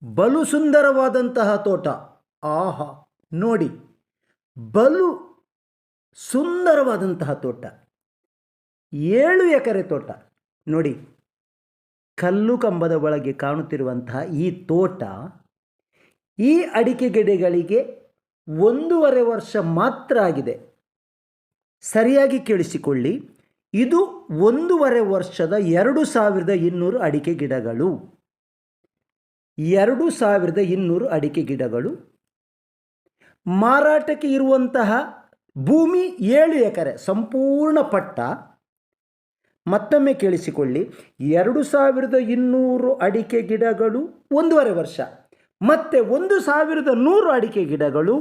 ಬಲು ಸುಂದರವಾದಂತಹ ತೋಟ. ಆಹಾ, ನೋಡಿ, ಬಲು ಸುಂದರವಾದಂತಹ ತೋಟ. 7 ಎಕರೆ ತೋಟ ನೋಡಿ. ಕಲ್ಲು ಕಂಬದ ಒಳಗೆ ಕಾಣುತ್ತಿರುವಂತಹ ಈ ತೋಟ ಈ ಅಡಿಕೆ ಗಿಡಗಳಿಗೆ 1.5 ವರ್ಷ ಮಾತ್ರ ಆಗಿದೆ. ಸರಿಯಾಗಿ ಕೇಳಿಸಿಕೊಳ್ಳಿ, ಇದು 1.5 ವರ್ಷದ 2200 ಅಡಿಕೆ ಗಿಡಗಳು. 2200 ಅಡಿಕೆ ಗಿಡಗಳು. ಮಾರಾಟಕ್ಕೆ ಇರುವಂತಹ ಭೂಮಿ 7 ಎಕರೆ ಸಂಪೂರ್ಣ ಪಟ್ಟ. ಮತ್ತೊಮ್ಮೆ ಕೇಳಿಸಿಕೊಳ್ಳಿ, 2200 ಅಡಿಕೆ ಗಿಡಗಳು 1.5 ವರ್ಷ, ಮತ್ತು 1100 ಅಡಿಕೆ ಗಿಡಗಳು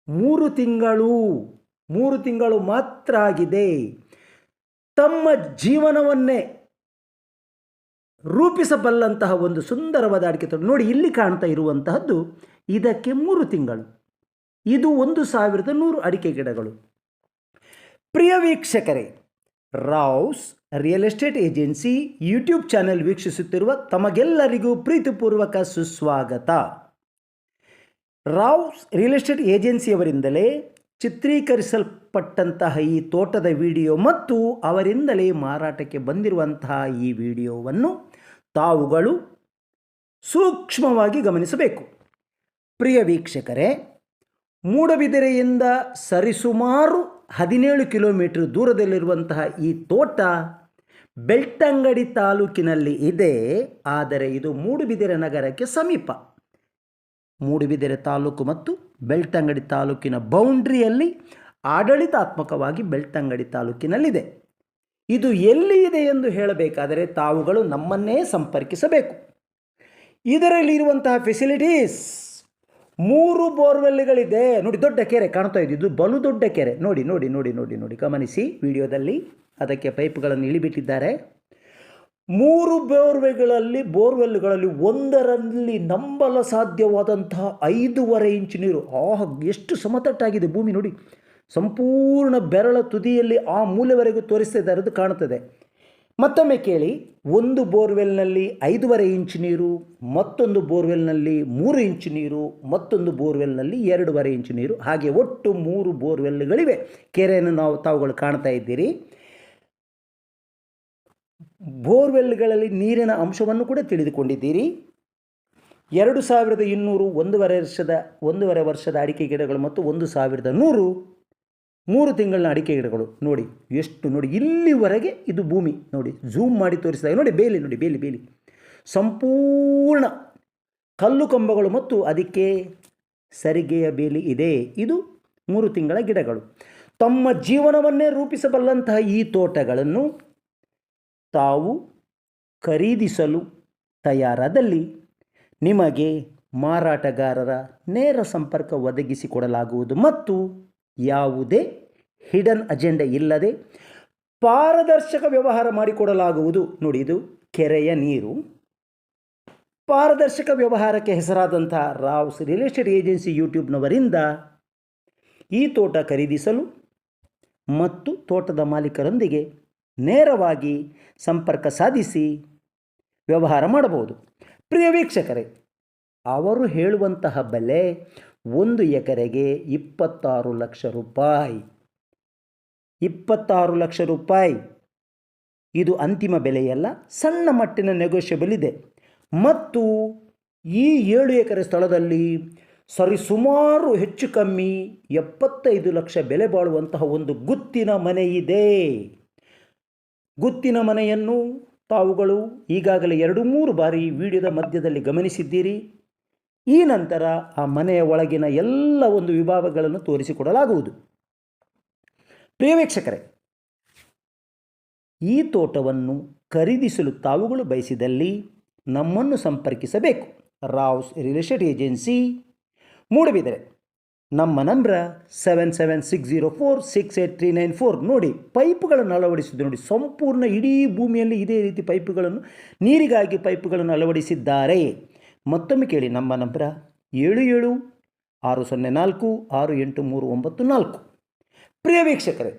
3 ತಿಂಗಳು ಮಾತ್ರ ಆಗಿದೆ. ತಮ್ಮ ಜೀವನವನ್ನೇ ರೂಪಿಸಬಲ್ಲಂತಹ ಒಂದು ಸುಂದರವಾದ ಅಡಿಕೆ ತೋಟ ನೋಡಿ. ಇಲ್ಲಿ ಕಾಣ್ತಾ ಇರುವಂತಹದ್ದು ಇದಕ್ಕೆ 3 ತಿಂಗಳು. ಇದು 1100 ಅಡಿಕೆ ಗಿಡಗಳು. ಪ್ರಿಯ ವೀಕ್ಷಕರೇ, Rao's real estate agency YouTube channel ವೀಕ್ಷಿಸುತ್ತಿರುವ ತಮಗೆಲ್ಲರಿಗೂ ಪ್ರೀತಿಪೂರ್ವಕ ಸುಸ್ವಾಗತ. ರಾವ್ಸ್ ರಿಯಲ್ ಎಸ್ಟೇಟ್ ಏಜೆನ್ಸಿಯವರಿಂದಲೇ ಚಿತ್ರೀಕರಿಸಲ್ಪಟ್ಟಂತಹ ಈ ತೋಟದ ವಿಡಿಯೋ ಮತ್ತು ಅವರಿಂದಲೇ ಮಾರಾಟಕ್ಕೆ ಬಂದಿರುವಂತಹ ಈ ವಿಡಿಯೋವನ್ನು ತಾವುಗಳು ಸೂಕ್ಷ್ಮವಾಗಿ ಗಮನಿಸಬೇಕು. ಪ್ರಿಯ ವೀಕ್ಷಕರೇ, ಮೂಡಬಿದಿರೆಯಿಂದ ಸರಿಸುಮಾರು 17 ಕಿಲೋಮೀಟರ್ ದೂರದಲ್ಲಿರುವಂತಹ ಈ ತೋಟ ಬೆಳ್ತಂಗಡಿ ತಾಲೂಕಿನಲ್ಲಿ ಇದೆ. ಆದರೆ ಇದು ಮೂಡುಬಿದಿರೆ ನಗರಕ್ಕೆ ಸಮೀಪ. ಮೂಡುಬಿದಿರೆ ತಾಲೂಕು ಮತ್ತು ಬೆಳ್ತಂಗಡಿ ತಾಲೂಕಿನ ಬೌಂಡ್ರಿಯಲ್ಲಿ ಆಡಳಿತಾತ್ಮಕವಾಗಿ ಬೆಳ್ತಂಗಡಿ ತಾಲೂಕಿನಲ್ಲಿದೆ. ಇದು ಎಲ್ಲಿ ಇದೆ ಎಂದು ಹೇಳಬೇಕಾದರೆ ತಾವುಗಳು ನಮ್ಮನ್ನೇ ಸಂಪರ್ಕಿಸಬೇಕು. ಇದರಲ್ಲಿರುವಂತಹ ಫೆಸಿಲಿಟೀಸ್ 3 ಬೋರ್ವೆಲ್ಗಳಿದೆ ನೋಡಿ. ದೊಡ್ಡ ಕೆರೆ ಕಾಣ್ತಾ ಇದೆ, ಇದು ಬಲು ದೊಡ್ಡ ಕೆರೆ. ನೋಡಿ ನೋಡಿ ನೋಡಿ ನೋಡಿ ನೋಡಿ ಗಮನಿಸಿ ವಿಡಿಯೋದಲ್ಲಿ. ಅದಕ್ಕೆ ಪೈಪ್ಗಳನ್ನು ಇಳಿಬಿಟ್ಟಿದ್ದಾರೆ. 3 ಬೋರ್ವೆಲ್ಗಳಲ್ಲಿ ಒಂದರಲ್ಲಿ ನಂಬಲು ಸಾಧ್ಯವಾದಂತಹ 5.5 ಇಂಚು ನೀರು. ಎಷ್ಟು ಸಮತಟ್ಟಾಗಿದೆ ಭೂಮಿ ನೋಡಿ. ಸಂಪೂರ್ಣ ಬೆರಳ ತುದಿಯಲ್ಲಿ ಆ ಮೂಲೆವರೆಗೂ ತೋರಿಸ್ತಾ ಇದ್ದಾರೆ, ಅದು ಕಾಣುತ್ತದೆ. ಮತ್ತೊಮ್ಮೆ ಕೇಳಿ, ಒಂದು ಬೋರ್ವೆಲ್ನಲ್ಲಿ 5.5 ಇಂಚು ನೀರು, ಮತ್ತೊಂದು ಬೋರ್ವೆಲ್ನಲ್ಲಿ 3 ಇಂಚು ನೀರು, ಮತ್ತೊಂದು ಬೋರ್ವೆಲ್ನಲ್ಲಿ 2.5 ಇಂಚು ನೀರು. ಹಾಗೆ ಒಟ್ಟು 3 ಬೋರ್ವೆಲ್ಗಳಿವೆ. ಕೆರೆಯನ್ನು ತಾವುಗಳು ಕಾಣ್ತಾ ಇದ್ದೀರಿ. ಬೋರ್ವೆಲ್ಗಳಲ್ಲಿ ನೀರಿನ ಅಂಶವನ್ನು ಕೂಡ ತಿಳಿದುಕೊಂಡಿದ್ದೀರಿ. 2200 1.5 ವರ್ಷದ ಅಡಿಕೆ ಗಿಡಗಳು ಮತ್ತು 1100 3 ತಿಂಗಳ ಅಡಿಕೆ ಗಿಡಗಳು ನೋಡಿ. ಎಷ್ಟು ನೋಡಿ, ಇಲ್ಲಿವರೆಗೆ ಇದು ಭೂಮಿ ನೋಡಿ. ಝೂಮ್ ಮಾಡಿ ತೋರಿಸಿದಾಗ ನೋಡಿ, ಬೇಲಿ ನೋಡಿ, ಬೇಲಿ ಸಂಪೂರ್ಣ ಕಲ್ಲು ಕಂಬಗಳು ಮತ್ತು ಅದಕ್ಕೆ ಸರಿಗೆಯ ಬೇಲಿ ಇದೆ. ಇದು 3 ತಿಂಗಳ ಗಿಡಗಳು. ತಮ್ಮ ಜೀವನವನ್ನೇ ರೂಪಿಸಬಲ್ಲಂತಹ ಈ ತೋಟಗಳನ್ನು ತಾವು ಖರೀದಿಸಲು ತಯಾರಾದಲ್ಲಿ ನಿಮಗೆ ಮಾರಾಟಗಾರರ ನೇರ ಸಂಪರ್ಕ ಒದಗಿಸಿಕೊಡಲಾಗುವುದು ಮತ್ತು ಯಾವುದೇ ಹಿಡನ್ ಅಜೆಂಡಾ ಇಲ್ಲದೆ ಪಾರದರ್ಶಕ ವ್ಯವಹಾರ ಮಾಡಿಕೊಡಲಾಗುವುದು. ನೋಡಿ, ಇದು ಕೆರೆಯ ನೀರು. ಪಾರದರ್ಶಕ ವ್ಯವಹಾರಕ್ಕೆ ಹೆಸರಾದಂತಹ ರಾವ್ಸ್ ರಿಯಲ್ ಎಸ್ಟೇಟ್ ಏಜೆನ್ಸಿ ಯೂಟ್ಯೂಬ್ನವರಿಂದ ಈ ತೋಟ ಖರೀದಿಸಲು ಮತ್ತು ತೋಟದ ಮಾಲೀಕರೊಂದಿಗೆ ನೇರವಾಗಿ ಸಂಪರ್ಕ ಸಾಧಿಸಿ ವ್ಯವಹಾರ ಮಾಡಬಹುದು. ಪ್ರಿಯ ವೀಕ್ಷಕರೇ, ಅವರು ಹೇಳುವಂತಹ ಬೆಲೆ 1 ಎಕರೆಗೆ 26 ಲಕ್ಷ ರೂಪಾಯಿ. 26 ಲಕ್ಷ ರೂಪಾಯಿ ಇದು ಅಂತಿಮ ಬೆಲೆಯಲ್ಲ, ಸಣ್ಣ ಮಟ್ಟಿನ ನೆಗೋಷಿಯಬಲ್ ಇದೆ. ಮತ್ತು ಈ 7 ಎಕರೆ ಸ್ಥಳದಲ್ಲಿ ಸರಿಸುಮಾರು ಹೆಚ್ಚು ಕಮ್ಮಿ 75 ಲಕ್ಷ ಬೆಲೆ ಬಾಳುವಂತಹ ಒಂದು ಗುತ್ತಿನ ಮನೆ ಇದೆ. ಗುತ್ತಿನ ಮನೆಯನ್ನು ತಾವುಗಳು ಈಗಾಗಲೇ 2-3 ಬಾರಿ ವಿಡಿಯೋದ ಮಧ್ಯದಲ್ಲಿ ಗಮನಿಸಿದ್ದೀರಿ. ಈ ನಂತರ ಆ ಮನೆಯ ಒಳಗಿನ ಎಲ್ಲ ಒಂದು ವಿಭಾಗಗಳನ್ನು ತೋರಿಸಿಕೊಡಲಾಗುವುದು. ಪ್ರಿಯ ವೀಕ್ಷಕರೇ, ಈ ತೋಟವನ್ನು ಖರೀದಿಸಲು ತಾವುಗಳು ಬಯಸಿದಲ್ಲಿ ನಮ್ಮನ್ನು ಸಂಪರ್ಕಿಸಬೇಕು. Rao's real estate agency Moodbidri. ನಮ್ಮ ನಂಬರ್ 7760468394. ನೋಡಿ, ಪೈಪ್ಗಳನ್ನು ಅಳವಡಿಸಿದ್ದು ನೋಡಿ. ಸಂಪೂರ್ಣ ಇಡೀ ಭೂಮಿಯಲ್ಲಿ ಇದೇ ರೀತಿ ಪೈಪುಗಳನ್ನು, ನೀರಿಗಾಗಿ ಪೈಪುಗಳನ್ನು ಅಳವಡಿಸಿದ್ದಾರೆ. ಮತ್ತೊಮ್ಮೆ ಕೇಳಿ, ನಮ್ಮ ನಂಬರ 7760468394. ಪ್ರಿಯ ವೀಕ್ಷಕರೇ,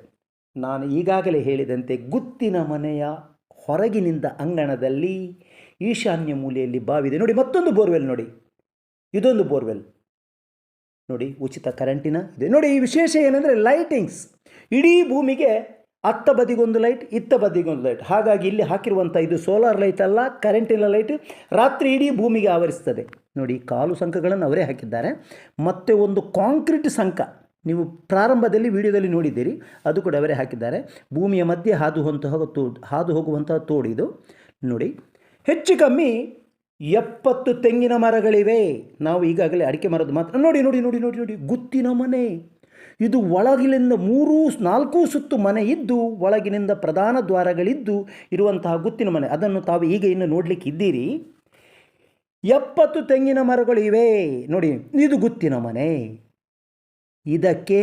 ನಾನು ಈಗಾಗಲೇ ಹೇಳಿದಂತೆ ಗುತ್ತಿನ ಮನೆಯ ಹೊರಗಿನಿಂದ ಅಂಗಣದಲ್ಲಿ ಈಶಾನ್ಯ ಮೂಲೆಯಲ್ಲಿ ಬಾವಿದೆ. ನೋಡಿ ಮತ್ತೊಂದು ಬೋರ್ವೆಲ್, ನೋಡಿ ಇದೊಂದು ಬೋರ್ವೆಲ್, ನೋಡಿ ಉಚಿತ ಕರೆಂಟಿನ ಇದೆ. ನೋಡಿ ಈ ವಿಶೇಷ ಏನಂದರೆ ಲೈಟಿಂಗ್ಸ್, ಇಡೀ ಭೂಮಿಗೆ ಅತ್ತ ಬದಿಗೊಂದು ಲೈಟ್, ಇತ್ತ ಬದಿಗೊಂದು ಲೈಟ್. ಹಾಗಾಗಿ ಇಲ್ಲಿ ಹಾಕಿರುವಂಥ ಇದು ಸೋಲಾರ್ ಲೈಟ್ ಅಲ್ಲ, ಕರೆಂಟಿನ ಲೈಟ್, ರಾತ್ರಿ ಇಡೀ ಭೂಮಿಗೆ ಆವರಿಸ್ತದೆ. ನೋಡಿ ಕಾಲು ಸಂಕಗಳನ್ನು ಅವರೇ ಹಾಕಿದ್ದಾರೆ. ಮತ್ತು ಒಂದು ಕಾಂಕ್ರೀಟ್ ಸಂಕ, ನೀವು ಪ್ರಾರಂಭದಲ್ಲಿ ವಿಡಿಯೋದಲ್ಲಿ ನೋಡಿದ್ದೀರಿ, ಅದು ಕೂಡ ಅವರೇ ಹಾಕಿದ್ದಾರೆ. ಭೂಮಿಯ ಮಧ್ಯೆ ಹಾದು ಹೋಗುವಂತಹ ತೋಡು ಇದು. ನೋಡಿ ಹೆಚ್ಚು ಕಮ್ಮಿ 70 ತೆಂಗಿನ ಮರಗಳಿವೆ. ನಾವು ಈಗಾಗಲೇ ಅಡಿಕೆ ಮರದ ಮಾತ್ರ ನೋಡಿ ನೋಡಿ ನೋಡಿ ನೋಡಿ ನೋಡಿ ಗುತ್ತಿನ ಮನೆ ಇದು. ಒಳಗಿನಿಂದ 3-4 ಸುತ್ತು ಮನೆ ಇದ್ದು ಒಳಗಿನಿಂದ ಪ್ರಧಾನ ದ್ವಾರಗಳಿದ್ದು ಇರುವಂತಹ ಗುತ್ತಿನ ಮನೆ. ಅದನ್ನು ತಾವು ಈಗ ಇನ್ನು ನೋಡಲಿಕ್ಕೆ ಇದ್ದೀರಿ. 70 ತೆಂಗಿನ ಮರಗಳಿವೆ. ನೋಡಿ ಇದು ಗುತ್ತಿನ ಮನೆ. ಇದಕ್ಕೆ,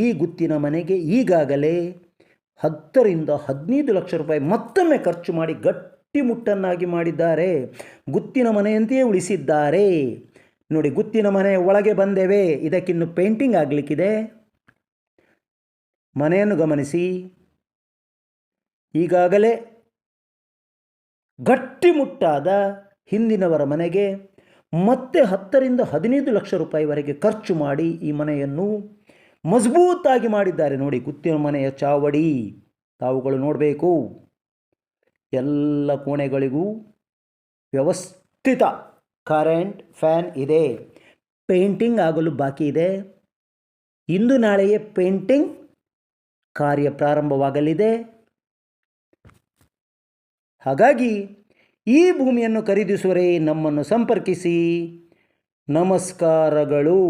ಈ ಗುತ್ತಿನ ಮನೆಗೆ ಈಗಾಗಲೇ 10ರಿಂದ 15 ಲಕ್ಷ ರೂಪಾಯಿ ಮತ್ತೊಮ್ಮೆ ಖರ್ಚು ಮಾಡಿ ಗಟ್ಟಿಮುಟ್ಟನ್ನಾಗಿ ಮಾಡಿದ್ದಾರೆ. ಗುತ್ತಿನ ಮನೆಯಂತೆಯೇ ಉಳಿಸಿದ್ದಾರೆ. ನೋಡಿ ಗುತ್ತಿನ ಮನೆ ಒಳಗೆ ಬಂದೇವೆ. ಇದಕ್ಕಿನ್ನು ಪೇಂಟಿಂಗ್ ಆಗಲಿಕ್ಕಿದೆ. ಮನೆಯನ್ನು ಗಮನಿಸಿ. ಈಗಾಗಲೇ ಗಟ್ಟಿಮುಟ್ಟಾದ ಹಿಂದಿನವರ ಮನೆಗೆ ಮತ್ತೆ 10ರಿಂದ 15 ಲಕ್ಷ ರೂಪಾಯಿವರೆಗೆ ಖರ್ಚು ಮಾಡಿ ಈ ಮನೆಯನ್ನು ಮಜಬೂತಾಗಿ ಮಾಡಿದ್ದಾರೆ. ನೋಡಿ ಗುತ್ತಿನ ಮನೆಯ ಚಾವಡಿ ತಾವುಗಳು ನೋಡಬೇಕು. ಎಲ್ಲ ಕೋಣೆಗಳಿಗೂ ವ್ಯವಸ್ಥಿತ ಕರೆಂಟ್, ಫ್ಯಾನ್ ಇದೆ. ಪೇಂಟಿಂಗ್ ಆಗಲು ಬಾಕಿ ಇದೆ. ಇಂದು ನಾಳೆಯೇ ಪೇಂಟಿಂಗ್ ಕಾರ್ಯ ಪ್ರಾರಂಭವಾಗಲಿದೆ. ಹಾಗಾಗಿ ಈ ಭೂಮಿಯನ್ನು ಖರೀದಿಸುವರೇ ನಮ್ಮನ್ನು ಸಂಪರ್ಕಿಸಿ. ನಮಸ್ಕಾರಗಳು.